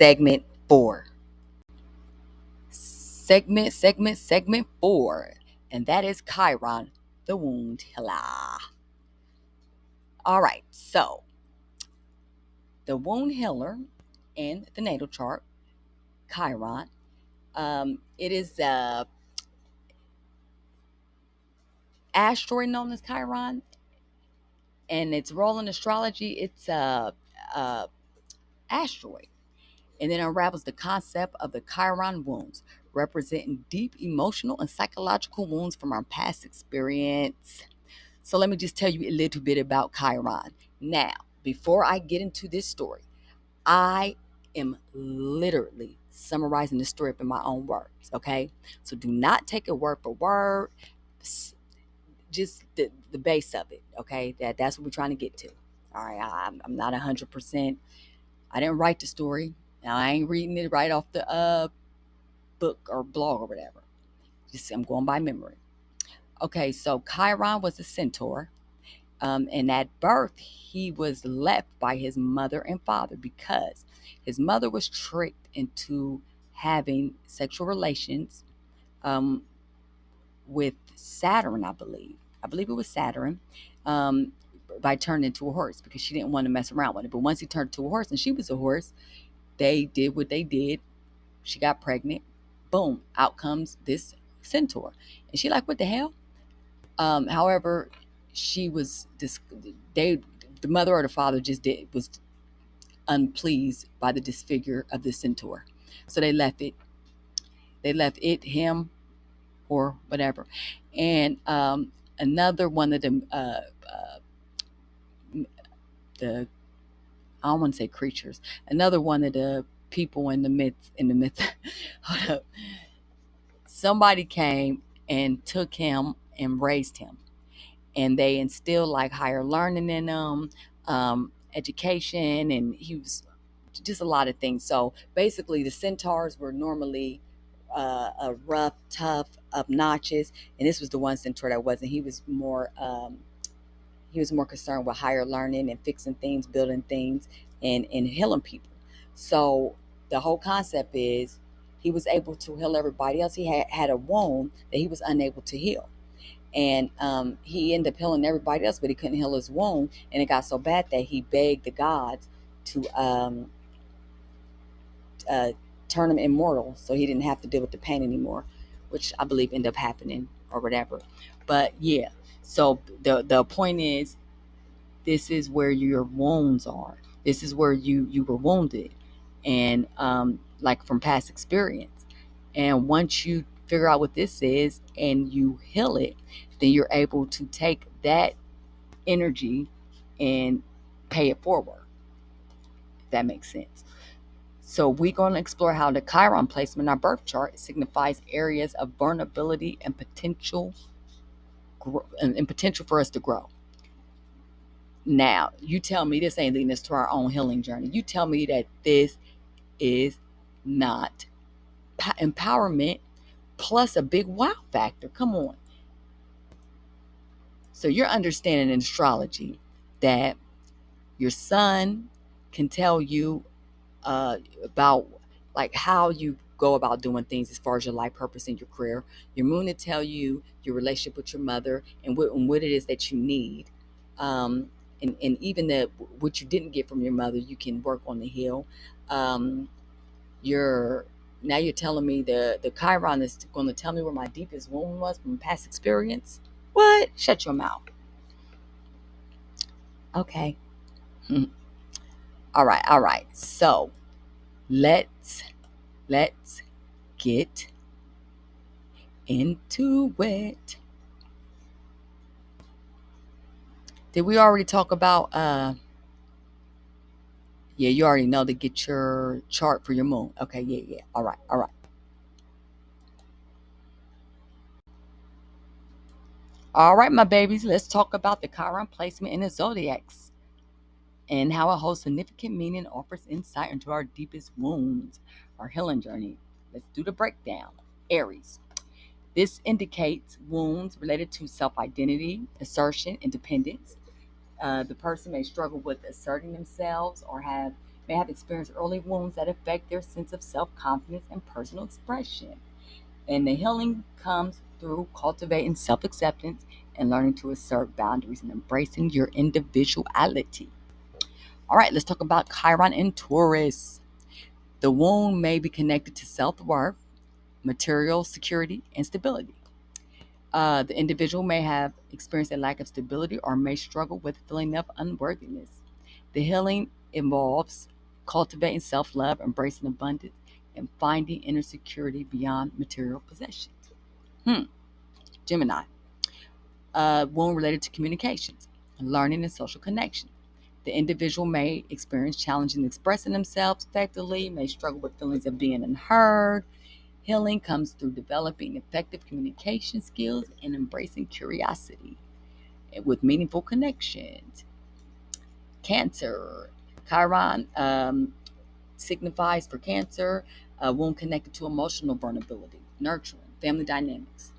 segment 4. Segment 4. And that is Chiron, the wound healer. All right, so the wound healer in the natal chart, Chiron, it is a asteroid known as Chiron, and its role in astrology, it's a asteroid, and then unravels the concept of the Chiron wounds, representing deep emotional and psychological wounds from our past experience. So let me just tell you a little bit about Chiron. Now, before I get into this story, I am literally summarizing the story up in my own words, okay? So do not take it word for word, just the base of it, okay? That's what we're trying to get to. All right, I'm not 100%. I didn't write the story. Now I ain't reading it right off the book or blog or whatever. Just I'm going by memory. Okay, so Chiron was a centaur. And at birth, he was left by his mother and father because his mother was tricked into having sexual relations um, with Saturn, I believe. I believe it was Saturn, um, by turning into a horse because she didn't want to mess around with it. But once he turned into a horse and she was a horse, they did what they did. She got pregnant. Boom, out comes this centaur. And she like, what the hell? However, she was the mother or the father just was unpleased by the disfigure of the centaur, so they left it him or whatever, and another one of them the I don't want to say creatures, another one of the people in the myth hold up, somebody came and took him and raised him, and they instilled like higher learning in him, education, and he was just a lot of things. So basically, the centaurs were normally rough, tough, obnoxious, and this was the one centaur that wasn't. He was more concerned with higher learning and fixing things, building things, and healing people. So the whole concept is he was able to heal everybody else. He had a wound that he was unable to heal, and he ended up healing everybody else, but he couldn't heal his wound, and it got so bad that he begged the gods to uh, turn him immortal so he didn't have to deal with the pain anymore, which I believe ended up happening or whatever. But yeah, so the point is, this is where your wounds are. This is where you were wounded, and like from past experience. And once you figure out what this is and you heal it, then you're able to take that energy and pay it forward. If that makes sense. So we're going to explore how the Chiron placement in our birth chart signifies areas of vulnerability and potential and potential for us to grow. Now, you tell me this ain't leading us to our own healing journey. You tell me that this is not empowerment plus a big wow factor. Come on. So you're understanding in astrology that your sun can tell you about like how you go about doing things as far as your life purpose and your career. Your moon will tell you your relationship with your mother and what it is that you need. And even what you didn't get from your mother, you can work on the hill. Um, you're Now you're telling me the Chiron is going to tell me where my deepest wound was from past experience. What? Shut your mouth. Okay. All right. All right. So let's get into it. Did we already talk about yeah, you already know to get your chart for your moon. Okay, yeah. All right, all right. All right, my babies, let's talk about the Chiron placement in the zodiacs and how it holds significant meaning and offers insight into our deepest wounds, our healing journey. Let's do the breakdown. Aries. This indicates wounds related to self-identity, assertion, independence. The person may struggle with asserting themselves or have may have experienced early wounds that affect their sense of self-confidence and personal expression. And the healing comes through cultivating self-acceptance and learning to assert boundaries and embracing your individuality. All right, let's talk about Chiron in Taurus. The wound may be connected to self-worth, material security, and stability. The individual may have experienced a lack of stability or may struggle with feeling of unworthiness. The healing involves cultivating self love, embracing abundance, and finding inner security beyond material possessions. Hmm. Gemini, wound related to communications, learning, and social connection. The individual may experience challenges in expressing themselves effectively, may struggle with feelings of being unheard. Healing comes through developing effective communication skills and embracing curiosity with meaningful connections. Cancer. Chiron signifies for Cancer a wound connected to emotional vulnerability, nurturing, family dynamics.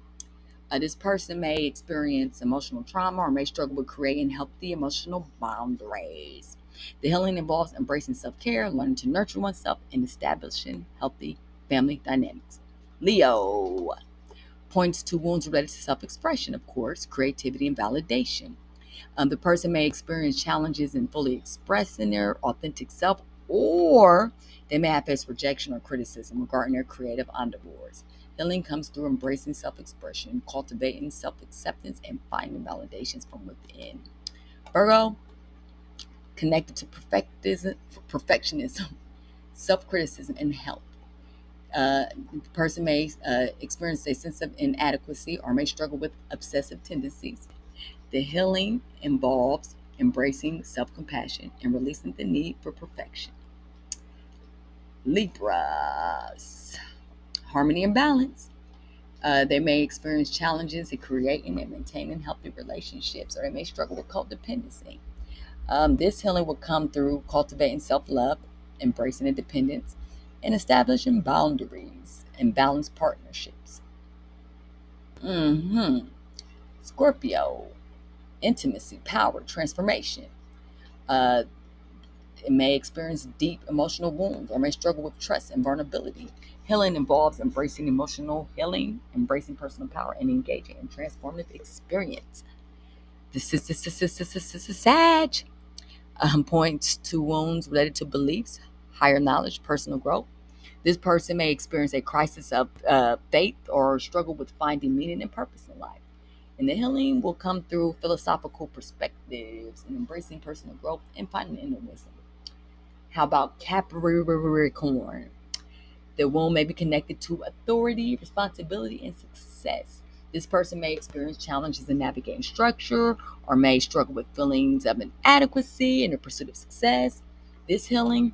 This person may experience emotional trauma or may struggle with creating healthy emotional boundaries. The healing involves embracing self care, learning to nurture oneself, and establishing healthy family dynamics. Leo points to wounds related to self expression, of course, creativity, and validation. The person may experience challenges in fully expressing their authentic self, or they may have faced rejection or criticism regarding their creative endeavors. Healing comes through embracing self expression, cultivating self acceptance, and finding validations from within. Virgo, connected to perfectionism, self criticism, and health. The person may experience a sense of inadequacy or may struggle with obsessive tendencies. The healing involves embracing self compassion and releasing the need for perfection. Libras, harmony and balance. They may experience challenges in creating and maintaining healthy relationships, or they may struggle with codependency. This healing will come through cultivating self love, embracing independence, and establishing boundaries and balanced partnerships. hmm Scorpio, intimacy, power, transformation. Uh, it may experience deep emotional wounds or may struggle with trust and vulnerability. Healing involves embracing emotional healing, embracing personal power, and engaging in transformative experience. This is Sag. Points to wounds related to beliefs, higher knowledge, personal growth. This person may experience a crisis of faith or struggle with finding meaning and purpose in life. And the healing will come through philosophical perspectives and embracing personal growth and finding inner wisdom. How about Capricorn? The wound may be connected to authority, responsibility, and success. This person may experience challenges in navigating structure or may struggle with feelings of inadequacy in the pursuit of success. This healing,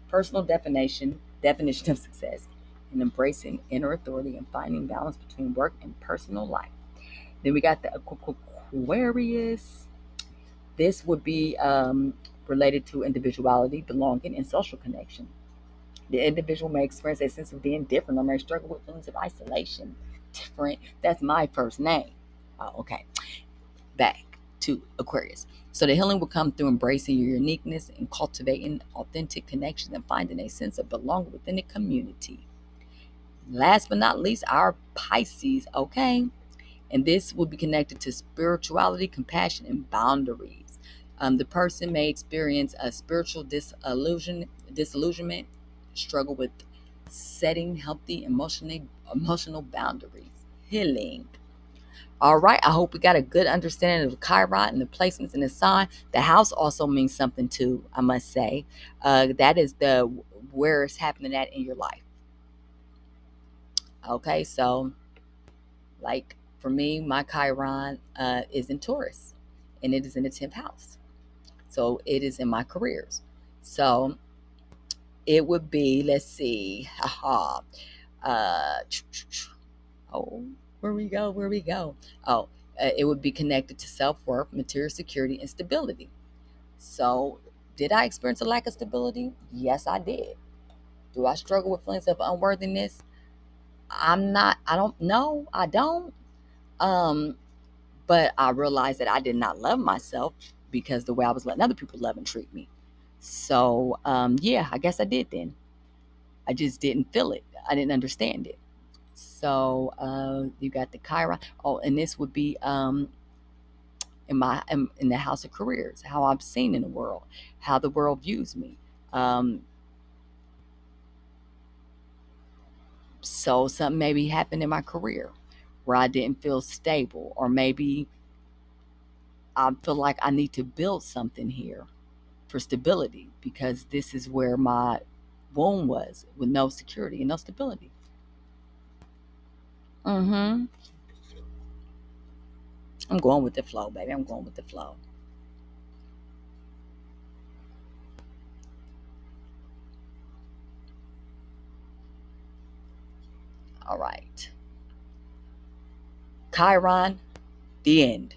personal definition of success, and embracing inner authority and finding balance between work and personal life. Then we got the Aquarius. This would be related to individuality, belonging, and social connection. The individual may experience a sense of being different or may struggle with feelings of isolation. Different. That's my first name. Oh, okay. Back to Aquarius. So the healing will come through embracing your uniqueness and cultivating authentic connections and finding a sense of belonging within the community. Last but not least, our Pisces. Okay. And this will be connected to spirituality, compassion, and boundaries. The person may experience a spiritual disillusionment, struggle with setting healthy emotional boundaries. Healing. All right, I hope we got a good understanding of Chiron and the placements in the sign. The house also means something too, I must say. That is the where it's happening at in your life. Okay, so like for me, my Chiron is in Taurus, and it is in the 10th house. So it is in my careers. So it would be, let's see, uh, oh, where we go. Oh, it would be connected to self-worth, material security, and stability. So did I experience a lack of stability? Yes, I did. Do I struggle with feelings of unworthiness? I don't know. I don't. Um, but I realized that I did not love myself because the way I was letting other people love and treat me. So, yeah, I guess I did then. I just didn't feel it. I didn't understand it. So, you got the Chiron. Oh, and this would be in the house of careers, how I'm seen in the world, how the world views me. Um, so something maybe happened in my career where I didn't feel stable, or maybe I feel like I need to build something here for stability because this is where my womb was, with no security and no stability. Mm-hmm. I'm going with the flow, baby. I'm going with the flow. All right. Chiron, the end.